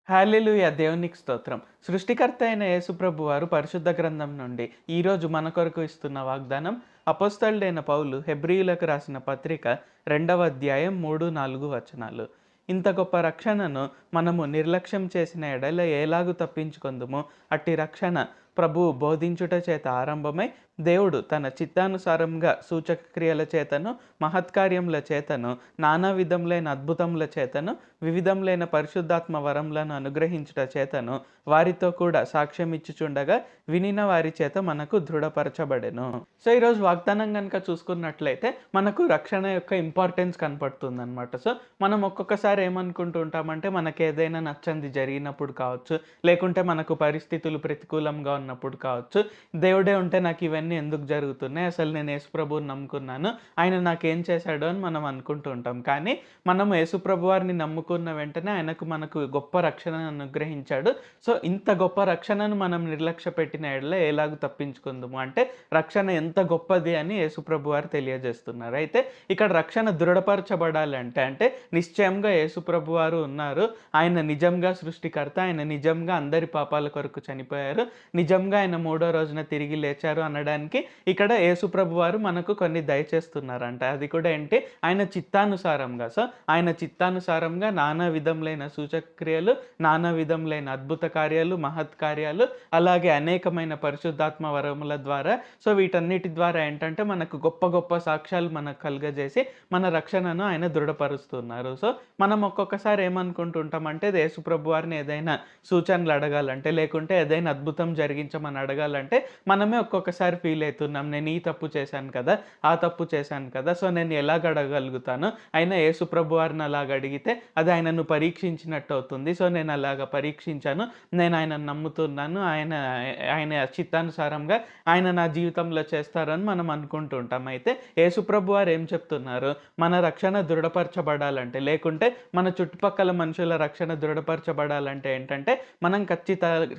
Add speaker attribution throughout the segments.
Speaker 1: హల్లెలూయా! దేవునికి స్తోత్రం. సృష్టికర్త అయిన యేసుప్రభు వారు పరిశుద్ధ గ్రంథం నుండి ఈరోజు మన కొరకు ఇస్తున్న వాగ్దానం అపోస్తలుడైన పౌలు హెబ్రీయులకు రాసిన పత్రిక 2వ అధ్యాయం 3, 4 వచనాలు. ఇంత గొప్ప రక్షణను మనము నిర్లక్ష్యం చేసిన ఎడల ఎలాగు తప్పించుకొందుమో అట్టి రక్షణ ప్రభువు బోధించుట చేత ఆరంభమై దేవుడు తన చిత్తానుసారంగా సూచక క్రియల చేతను మహత్కార్యముల చేతను నానా విధములైన అద్భుతముల చేతను వివిధములైన పరిశుద్ధాత్మ వరములను అనుగ్రహించుట చేతను వారితో కూడా సాక్ష్యం ఇచ్చుచుండగా వినిన వారి చేత మనకు దృఢపరచబడెను. సో ఈరోజు వాగ్దానం కనుక చూసుకున్నట్లయితే మనకు రక్షణ యొక్క ఇంపార్టెన్స్ కనపడుతుంది అనమాట. సో మనం ఒక్కొక్కసారి ఏమనుకుంటూ ఉంటామంటే మనకు ఏదైనా నచ్చంది జరిగినప్పుడు కావచ్చు, లేకుంటే మనకు పరిస్థితులు ప్రతికూలంగా ఉన్నప్పుడు కావచ్చు, దేవుడే ఉంటే నాకు ఇవన్నీ ఎందుకు జరుగుతున్నాయి, అసలు నేను యేసుప్రభువుని నమ్ముకున్నాను, ఆయన నాకేం చేశాడు అని మనం అనుకుంటూ ఉంటాం. కానీ మనం యేసుప్రభు వారిని నమ్ముకున్న వెంటనే మనకు గొప్ప రక్షణను అనుగ్రహించాడు. సో ఇంత గొప్ప రక్షణను మనం నిర్లక్ష్య పెట్టిన ఎడల ఎలాగూ తప్పించుకుందాము అంటే రక్షణ ఎంత గొప్పది అని యేసుప్రభు వారు తెలియజేస్తున్నారు. అయితే ఇక్కడ రక్షణ దృఢపరచబడాలంటే అంటే నిశ్చయంగా యేసుప్రభు వారు ఉన్నారు, ఆయన నిజంగా సృష్టికర్త, ఆయన నిజంగా అందరి పాపాల కొరకు చనిపోయారు, నిజంగా ఆయన 3వ రోజున తిరిగి లేచారు అనడానికి ఇక్కడ యేసుప్రభు వారు మనకు కొన్ని దయచేస్తున్నారంట. అది కూడా ఏంటి, ఆయన చిత్తానుసారంగా. సో ఆయన చిత్తానుసారంగా నానా విధములైన సూచక క్రియలు, నానా విధములైన అద్భుత కార్యాలు, మహత్ కార్యాలు, అలాగే అనేకమైన పరిశుద్ధాత్మ వరముల ద్వారా, సో వీటన్నిటి ద్వారా ఏంటంటే మనకు గొప్ప గొప్ప సాక్ష్యాలు మనకు కలుగజేసి మన రక్షణను ఆయన దృఢపరుస్తున్నారు. సో మనం ఒక్కొక్కసారి ఏమనుకుంటుంటామంటే యేసుప్రభు వారిని ఏదైనా సూచనలు అడగాలంటే, లేకుంటే ఏదైనా అద్భుతం జరిగించమని అడగాలంటే మనమే ఒక్కొక్కసారి ఫీల్ అవుతున్నాం, నేను ఈ తప్పు చేశాను కదా, ఆ తప్పు చేశాను కదా, సో నేను ఎలాగ అడగలుగుతాను, అయినా యేసుప్రభు వారిని అలాగ అడిగితే అది ఆయనను పరీక్షించినట్టు అవుతుంది. సో నేను అలాగ పరీక్షించాను, నేను ఆయనను నమ్ముతున్నాను, ఆయన ఆయన చిత్తానుసారంగా ఆయన నా జీవితంలో చేస్తారని మనం అనుకుంటూ ఉంటాం. అయితే యేసుప్రభు వారు ఏం చెప్తున్నారు, మన రక్షణ దృఢపరచబడాలంటే, లేకుంటే మన చుట్టుపక్కల మనుషుల రక్షణ దృఢపరచబడాలంటే ఏంటంటే మనం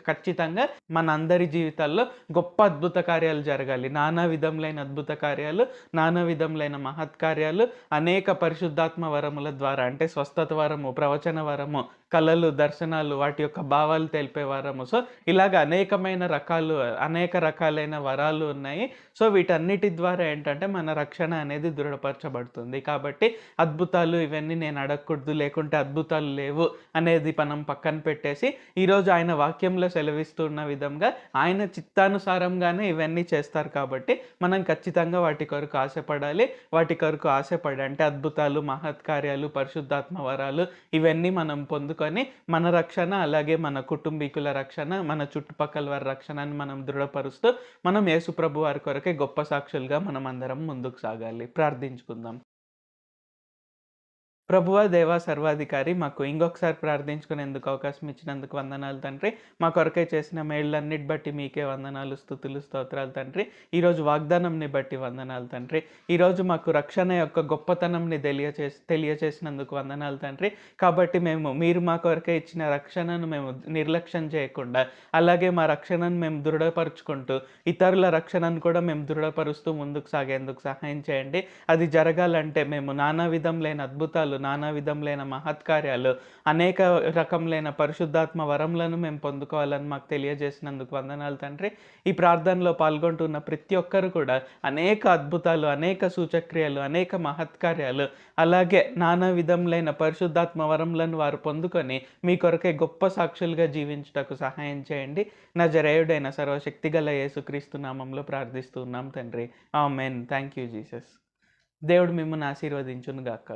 Speaker 1: ఖచ్చితంగా మన అందరి జీవితాల్లో గొప్ప అద్భుత కార్యాలు జరగాలి. నానా విధములైన అద్భుత కార్యాలు, నానా విధములైన మహత్ కార్యాలు, అనేక పరిశుద్ధాత్మ వరముల ద్వారా అంటే స్వస్థత వరము, ప్రవచన వరము, కళలు, దర్శనాలు, వాటి యొక్క భావాలు తెలిపే వరము. సో ఇలాగ అనేక రకాలైన వరాలు ఉన్నాయి. సో వీటన్నిటి ద్వారా ఏంటంటే మన రక్షణ అనేది దృఢపరచబడుతుంది. కాబట్టి అద్భుతాలు ఇవన్నీ నేను అడగకూడదు, లేకుంటే అద్భుతాలు లేవు అనేది మనం పక్కన పెట్టేసి ఈరోజు ఆయన వాక్యంలో సెలవిస్తున్న విధంగా ఆయన చిత్తానుసారంగానే ఇవన్నీ చేస్తారు. కాబట్టి మనం ఖచ్చితంగా వాటి కొరకు ఆశపడాలి. వాటి కొరకు ఆశపడి అంటే అద్భుతాలు, మహత్ కార్యాలు, పరిశుద్ధాత్మ వరాలు ఇవన్నీ మనం పొందుకొని మన రక్షణ, అలాగే మన కుటుంబీకుల రక్షణ, మన చుట్టుపక్కల వారి రక్షణని మనం దృఢపరుస్తూ మనం యేసుప్రభు వారి కొరకే గొప్ప సాక్షులుగా మనం అందరం ముందుకు సాగాలి. ప్రార్థించుకుందాం. ప్రభువా, దేవా, సర్వాధికారి, మాకు ఇంకొకసారి ప్రార్థించుకునేందుకు అవకాశం ఇచ్చినందుకు వందనాలు తండ్రి. మా కొరకై చేసిన మేళ్ళన్నిటి బట్టి మీకే వందనాలు, స్తుతులు, స్తోత్రాలు తండ్రి. ఈరోజు వాగ్దానంని బట్టి వందనాలు తండ్రి. ఈరోజు మాకు రక్షణ యొక్క గొప్పతనంని తెలియచేసినందుకు వందనాలు తండ్రి. కాబట్టి మీరు మా కొరకై ఇచ్చిన రక్షణను మేము నిర్లక్ష్యం చేయకుండా, అలాగే మా రక్షణను మేము దృఢపరుచుకుంటూ ఇతరుల రక్షణను కూడా మేము దృఢపరుస్తూ ముందుకు సాగేందుకు సహాయం చేయండి. అది జరగాలంటే మేము నానా విధములైన అద్భుతాలు, నానా విధములైన మహత్కార్యాలు, అనేక రకములైన పరిశుద్ధాత్మ వరములను మేము పొందుకోవాలని మాకు తెలియజేసినందుకు వందనాలు తండ్రి. ఈ ప్రార్థనలో పాల్గొంటున్న ప్రతి ఒక్కరు కూడా అనేక అద్భుతాలు, అనేక సూచక్రియలు, అనేక మహత్కార్యాలు, అలాగే నానా విధములైన పరిశుద్ధాత్మ వరములను వారు పొందుకొని మీ కొరకే గొప్ప సాక్షులుగా జీవించుటకు సహాయం చేయండి. నజరేయుడైన సర్వశక్తిగల యేసుక్రీస్తు నామంలో ప్రార్థిస్తున్నాం తండ్రి. ఆమేన్. Thank you Jesus. దేవుడు మిమ్మల్ని ఆశీర్వదించును గాక.